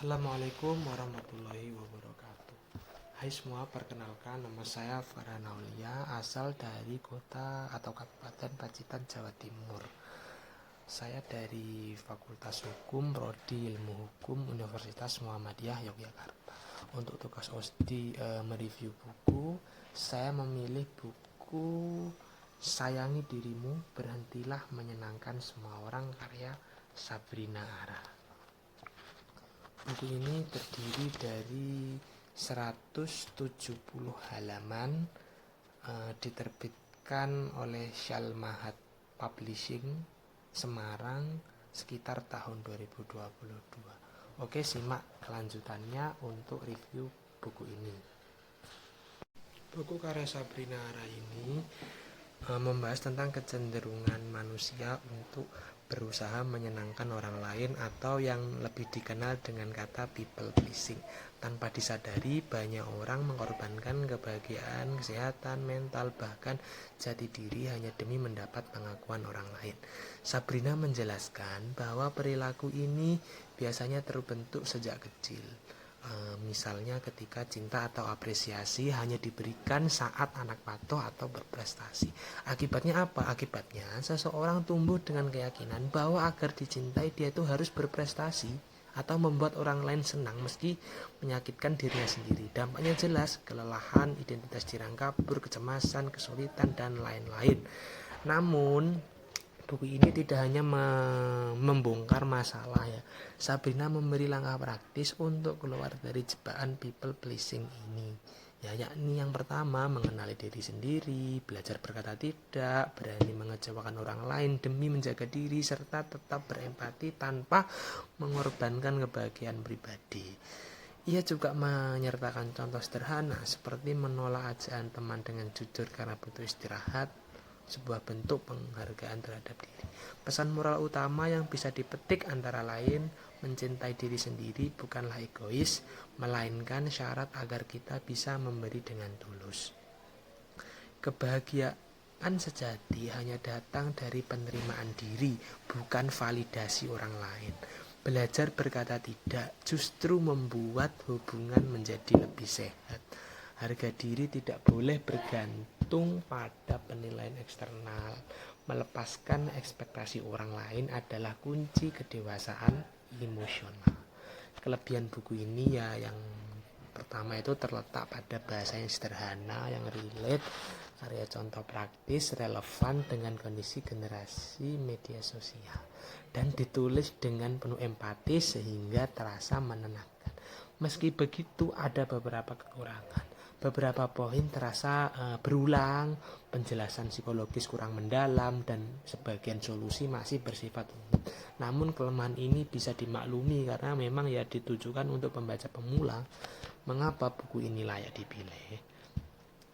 Assalamualaikum warahmatullahi wabarakatuh. Hai semua, perkenalkan nama saya Farhan Aulia, asal dari kota atau Kabupaten Pacitan, Jawa Timur. Saya dari Fakultas Hukum, Prodi Ilmu Hukum, Universitas Muhammadiyah Yogyakarta. Untuk tugas OSDI mereview buku, saya memilih buku Sayangi Dirimu, Berhentilah Menyenangkan Semua Orang karya Sabrina Ara. Buku ini terdiri dari 170 halaman, diterbitkan oleh Syalmahat Publishing Semarang sekitar tahun 2022. Oke, simak kelanjutannya untuk review buku ini. Buku karya Sabrina Ara ini membahas tentang kecenderungan manusia untuk berusaha menyenangkan orang lain atau yang lebih dikenal dengan kata people pleasing. Tanpa disadari, banyak orang mengorbankan kebahagiaan, kesehatan, mental, bahkan jati diri hanya demi mendapat pengakuan orang lain. Sabrina menjelaskan bahwa perilaku ini biasanya terbentuk sejak kecil. Misalnya ketika cinta atau apresiasi hanya diberikan saat anak patuh atau berprestasi. Akibatnya apa? Akibatnya seseorang tumbuh dengan keyakinan bahwa agar dicintai dia itu harus berprestasi atau membuat orang lain senang meski menyakitkan dirinya sendiri. Dampaknya jelas, kelelahan, identitas girang kabur, kecemasan, kesulitan, dan lain-lain. Namun buku ini tidak hanya membongkar masalah ya. Sabrina memberi langkah praktis untuk keluar dari jebakan people pleasing ini. Ya, yakni yang pertama, mengenali diri sendiri, belajar berkata tidak, berani mengecewakan orang lain demi menjaga diri, serta tetap berempati tanpa mengorbankan kebahagiaan pribadi. Ia juga menyertakan contoh sederhana seperti menolak ajakan teman dengan jujur karena butuh istirahat, sebuah bentuk penghargaan terhadap diri. Pesan moral utama yang bisa dipetik antara lain, mencintai diri sendiri bukanlah egois, melainkan syarat agar kita bisa memberi dengan tulus. Kebahagiaan sejati hanya datang dari penerimaan diri, bukan validasi orang lain. Belajar berkata tidak justru membuat hubungan menjadi lebih sehat. Harga diri tidak boleh bergantung pada penilaian eksternal. Melepaskan ekspektasi orang lain adalah kunci kedewasaan emosional. Kelebihan buku ini ya yang pertama itu terletak pada bahasa yang sederhana, yang relate, karya contoh praktis, relevan dengan kondisi generasi media sosial, dan ditulis dengan penuh empati sehingga terasa menenangkan. Meski begitu ada beberapa kekurangan. Beberapa poin terasa berulang, penjelasan psikologis kurang mendalam, dan sebagian solusi masih bersifat umum. Namun kelemahan ini bisa dimaklumi karena memang ya ditujukan untuk pembaca pemula. Mengapa buku ini layak dipilih?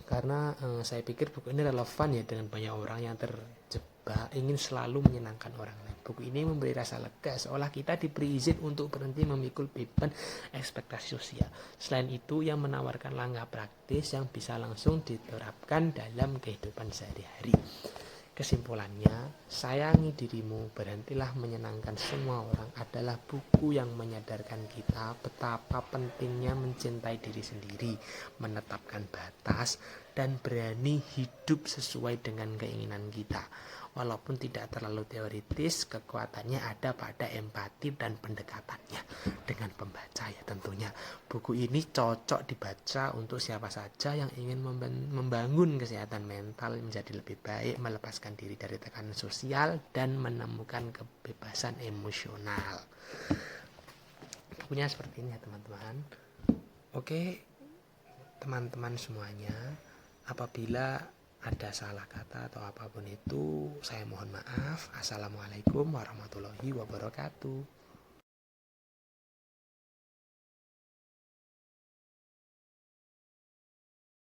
Karena saya pikir buku ini relevan ya dengan banyak orang yang terjebak ingin selalu menyenangkan orang lain. Buku ini memberi rasa lega seolah kita diberi izin untuk berhenti memikul beban ekspektasi sosial. Selain itu, yang menawarkan langkah praktis yang bisa langsung diterapkan dalam kehidupan sehari-hari. Kesimpulannya, Sayangi Dirimu, Berhentilah Menyenangkan Semua Orang adalah buku yang menyadarkan kita betapa pentingnya mencintai diri sendiri, menetapkan batas, dan berani hidup sesuai dengan keinginan kita. Walaupun tidak terlalu teoritis, kekuatannya ada pada empati dan pendekatannya dengan pembaca ya tentunya. Buku ini cocok dibaca untuk siapa saja yang ingin membangun kesehatan mental menjadi lebih baik, melepaskan diri dari tekanan sosial, dan menemukan kebebasan emosional. Bukunya seperti ini ya teman-teman. Oke teman-teman semuanya, apabila ada salah kata atau apapun itu, saya mohon maaf. Assalamualaikum warahmatullahi wabarakatuh.